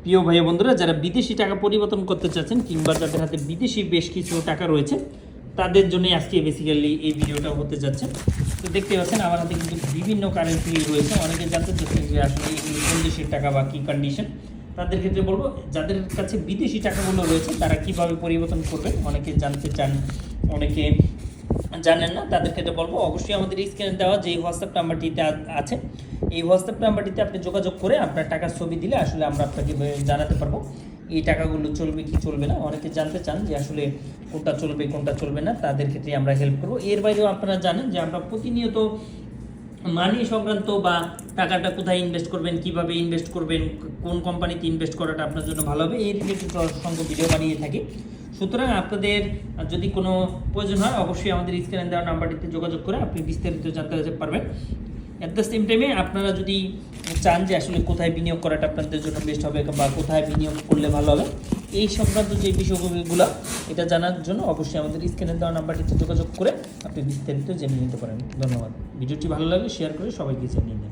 প্রিয় ভাই বন্ধুরা, যারা বিদেশি টাকা পরিবর্তন করতে চাচ্ছেন কিংবা যাদের হাতে বিদেশি বেশ কিছু টাকা রয়েছে তাদের জন্য আজকে বেসিক্যালি এই ভিডিওটা হতে যাচ্ছে। তো দেখতে পাচ্ছেন আমার হাতে কিন্তু বিভিন্ন কারেন্সি রয়েছে। অনেকে জানতে চাচ্ছেন যে আসলে এগুলো কোন দেশের টাকা বা কী কন্ডিশন। তাদের ক্ষেত্রে বলবো, যাদের কাছে বিদেশি টাকাগুলো রয়েছে তারা কিভাবে পরিবর্তন করবেন, অনেকে জানতে চান, অনেকে জানেন না। তাদের ক্ষেত্রে বলবো অবশ্যই আমাদের স্ক্রিনে দেওয়া যে হোয়াটসঅ্যাপ নাম্বারটিতে আছে, এই হোয়াটসঅ্যাপ নাম্বারটিতে আপনি যোগাযোগ করে আপনার টাকার ছবি দিলে আসলে আমরা আপনাকে জানাতে পারবো এই টাকাগুলো চলবে কি চলবে না। অনেকে জানতে চান যে আসলে কোনটা চলবে কোনটা চলবে না, তাদের ক্ষেত্রে আমরা হেল্প করবো। এর বাইরেও আপনারা জানেন যে আমরা প্রতিনিয়ত মানি সংক্রান্ত বা টাকাটা কোথায় ইনভেস্ট করবেন, কিভাবে ইনভেস্ট করবেন, কোন কোম্পানিতে ইনভেস্ট করাটা আপনার জন্য ভালো হবে, এই রিলেটেড অসংখ্য ভিডিও বানিয়ে থাকি। সুতরাং আপনাদের যদি কোনো প্রয়োজন হয় অবশ্যই আমাদের স্ক্রিনে দেওয়া নাম্বারটিতে যোগাযোগ করে আপনি বিস্তারিত জানতে পারবেন। অ্যাট দ্য সেম টাইমে আপনারা যদি চান যে আসলে কোথায় বিনিয়োগ করাটা আপনাদের জন্য বেস্ট হবে বা কোথায় বিনিয়োগ করলে ভালো হবে, এই সংক্রান্ত যে বিষয়গুলো এটা জানার জন্য অবশ্যই আমাদের স্ক্রিনে দেওয়া নাম্বারটিতে যোগাযোগ করে আপনি বিস্তারিত জেনে নিতে পারেন। ধন্যবাদ। ভিডিওটি ভালো লাগলে শেয়ার করে সবাইকে জানিয়ে দিন।